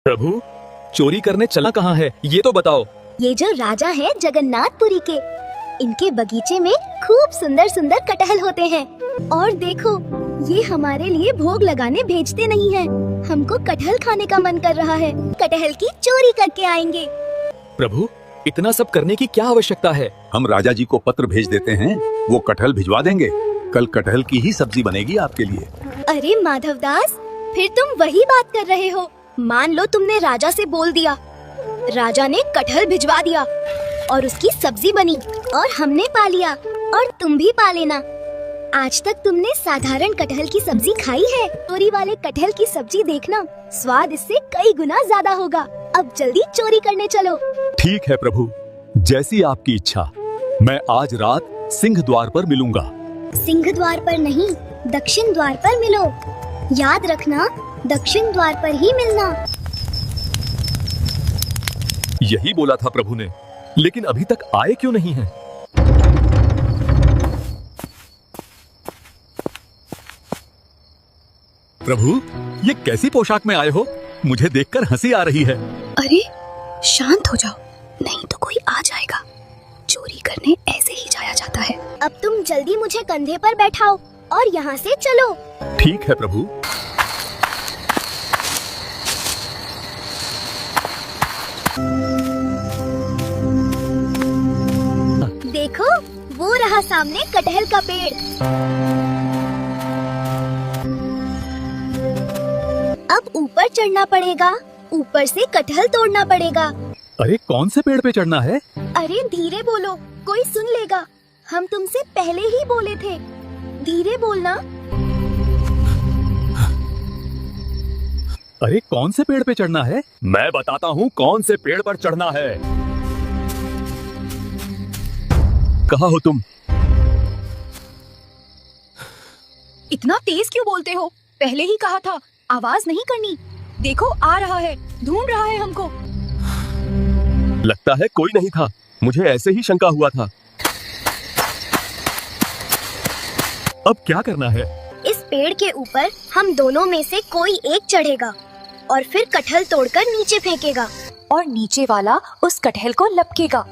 प्रभु, चोरी करने चला कहाँ है, ये तो बताओ। ये जो राजा है जगन्नाथपुरी के, इनके बगीचे में खूब सुंदर सुंदर कटहल होते हैं। और देखो, ये हमारे लिए भोग लगाने भेजते नहीं हैं। हमको कटहल खाने का मन कर रहा है, कटहल की चोरी करके आएंगे। प्रभु, इतना सब करने की क्या आवश्यकता है? हम राजा जी को पत्र भेज देते हैं, वो कटहल भिजवा देंगे। कल कटहल की ही सब्जी बनेगी आपके लिए। अरे माधवदास, फिर तुम वही बात कर रहे हो। मान लो तुमने राजा से बोल दिया, राजा ने कटहल भिजवा दिया और उसकी सब्जी बनी और हमने पा लिया और तुम भी पा लेना। आज तक तुमने साधारण कटहल की सब्जी खाई है? चोरी वाले कटहल की सब्जी देखना, स्वाद इससे कई गुना ज्यादा होगा। अब जल्दी चोरी करने चलो। ठीक है प्रभु, जैसी आपकी इच्छा। मैं आज रात सिंह द्वार पर मिलूंगा। सिंह द्वार पर नहीं, दक्षिण द्वार पर मिलो। याद रखना, दक्षिण द्वार पर ही मिलना। यही बोला था प्रभु ने, लेकिन अभी तक आए क्यों नहीं हैं? प्रभु, ये कैसी पोशाक में आए हो? मुझे देखकर हंसी आ रही है। अरे शांत हो जाओ, नहीं तो कोई आ जाएगा। चोरी करने ऐसे ही जाया जाता है। अब तुम जल्दी मुझे कंधे पर बैठाओ और यहाँ से चलो। ठीक है प्रभु। देखो, वो रहा सामने कटहल का पेड़। अब ऊपर चढ़ना पड़ेगा, ऊपर से कटहल तोड़ना पड़ेगा। अरे कौन से पेड़ पे चढ़ना है? अरे धीरे बोलो, कोई सुन लेगा। हम तुमसे पहले ही बोले थे, धीरे बोलना। अरे कौन से पेड़ पे चढ़ना है? मैं बताता हूँ कौन से पेड़ पर चढ़ना है। कहाँ हो तुम? इतना तेज क्यों बोलते हो? पहले ही कहा था आवाज नहीं करनी। देखो आ रहा है, ढूंढ रहा है हमको। लगता है कोई नहीं था, मुझे ऐसे ही शंका हुआ था। अब क्या करना है? इस पेड़ के ऊपर हम दोनों में से कोई एक चढ़ेगा और फिर कटहल तोड़कर नीचे फेंकेगा। और नीचे वाला उस कटहल को लपकेगा।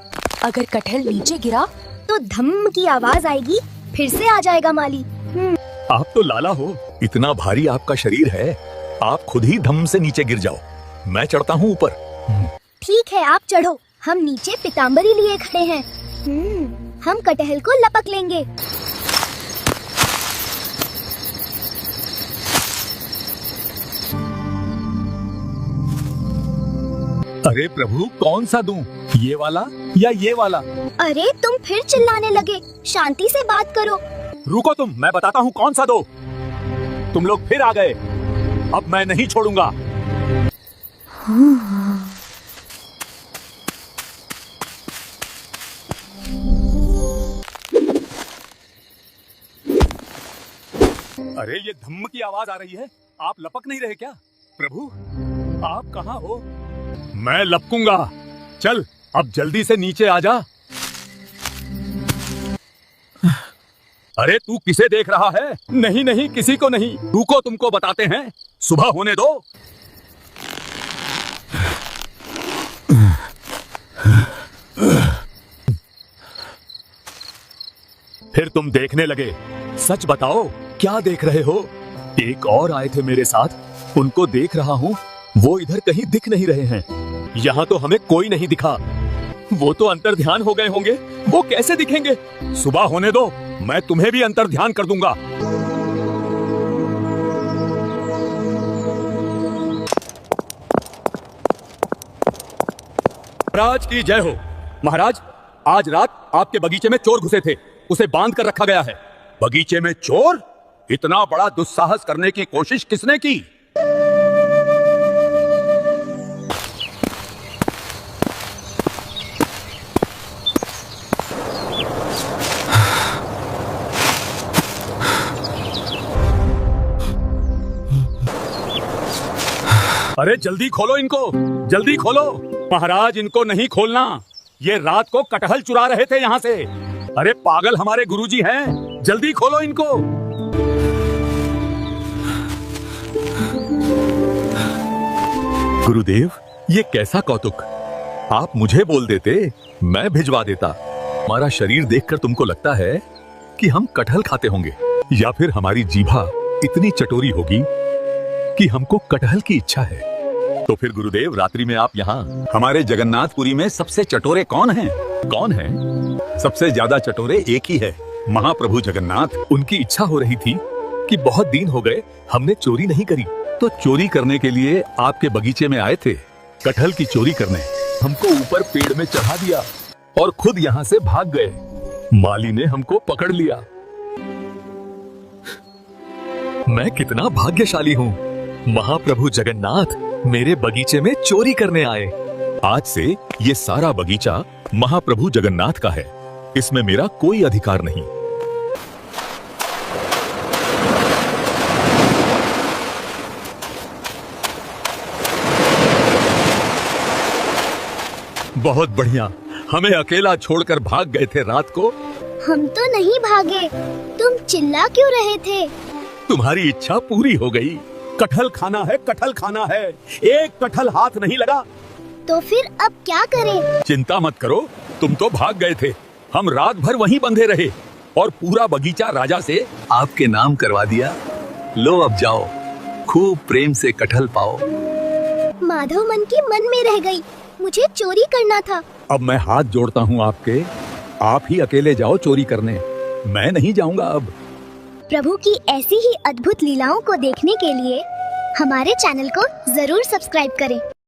अगर कटहल नीचे गिरा तो धम्म की आवाज आएगी, फिर से आ जाएगा माली। आप तो लाला हो, इतना भारी आपका शरीर है, आप खुद ही धम से नीचे गिर जाओ। मैं चढ़ता हूँ ऊपर। ठीक है, आप चढ़ो, हम नीचे पीताम्बरी लिए खड़े हैं। हम कटहल को लपक लेंगे। अरे प्रभु, कौन सा दूं? ये वाला या ये वाला? अरे तुम फिर चिल्लाने लगे, शांति से बात करो। रुको तुम, मैं बताता हूँ कौन सा दो। तुम लोग फिर आ गए, अब मैं नहीं छोड़ूंगा। अरे ये धम्म की आवाज आ रही है, आप लपक नहीं रहे क्या? प्रभु, आप कहाँ हो? मैं लपकूंगा। चल, अब जल्दी से नीचे आ जा। अरे तू किसे देख रहा है? नहीं नहीं, किसी को नहीं। रुको, तुमको बताते हैं, सुबह होने दो। फिर तुम देखने लगे। सच बताओ, क्या देख रहे हो? एक और आए थे मेरे साथ, उनको देख रहा हूँ, वो इधर कहीं दिख नहीं रहे हैं। यहाँ तो हमें कोई नहीं दिखा। वो तो अंतर्ध्यान हो गए होंगे, वो कैसे दिखेंगे? सुबह होने दो, मैं तुम्हें भी अंतर्ध्यान कर दूंगा। महाराज की जय हो। महाराज, आज रात आपके बगीचे में चोर घुसे थे, उसे बांध कर रखा गया है। बगीचे में चोर? इतना बड़ा दुस्साहस करने की कोशिश किसने की? अरे जल्दी खोलो इनको, जल्दी खोलो। महाराज, इनको नहीं खोलना, ये रात को कटहल चुरा रहे थे यहाँ से। अरे पागल हमारे गुरुजी हैं, जल्दी खोलो इनको। गुरुदेव, ये कैसा कौतुक। आप मुझे बोल देते, मैं भिजवा देता। हमारा शरीर देखकर तुमको लगता है कि हम कटहल खाते होंगे, या फिर हमारी जीभा इतनी चटोरी होगी कि हमको कटहल की इच्छा है। तो फिर गुरुदेव, रात्रि में आप यहाँ। हमारे जगन्नाथपुरी में सबसे चटोरे कौन हैं? कौन है? सबसे ज्यादा चटोरे एक ही है, महाप्रभु जगन्नाथ। उनकी इच्छा हो रही थी कि बहुत दिन हो गए हमने चोरी नहीं करी, तो चोरी करने के लिए आपके बगीचे में आए थे, कटहल की चोरी करने। हमको ऊपर पेड़ में चढ़ा दिया और खुद यहाँ से भाग गए। माली ने हमको पकड़ लिया। मैं कितना भाग्यशाली हूँ। महाप्रभु जगन्नाथ मेरे बगीचे में चोरी करने आए। आज से ये सारा बगीचा महाप्रभु जगन्नाथ का है, इसमें मेरा कोई अधिकार नहीं। बहुत बढ़िया, हमें अकेला छोड़कर भाग गए थे रात को। हम तो नहीं भागे, तुम चिल्ला क्यों रहे थे? तुम्हारी इच्छा पूरी हो गई। कटहल खाना है, कटहल खाना है। एक कटहल हाथ नहीं लगा। तो फिर अब क्या करें? चिंता मत करो, तुम तो भाग गए थे। हम रात भर वहीं बंधे रहे और पूरा बगीचा राजा से आपके नाम करवा दिया। लो अब जाओ, खूब प्रेम से कटहल पाओ। माधव मन की मन में रह गई, मुझे चोरी करना था। अब मैं हाथ जोड़ता हूँ आपके, आप ही अकेले जाओ चोरी करने, मैं नहीं जाऊंगा अब। प्रभु की ऐसी ही अद्भुत लीलाओं को देखने के लिए हमारे चैनल को जरूर सब्सक्राइब करें।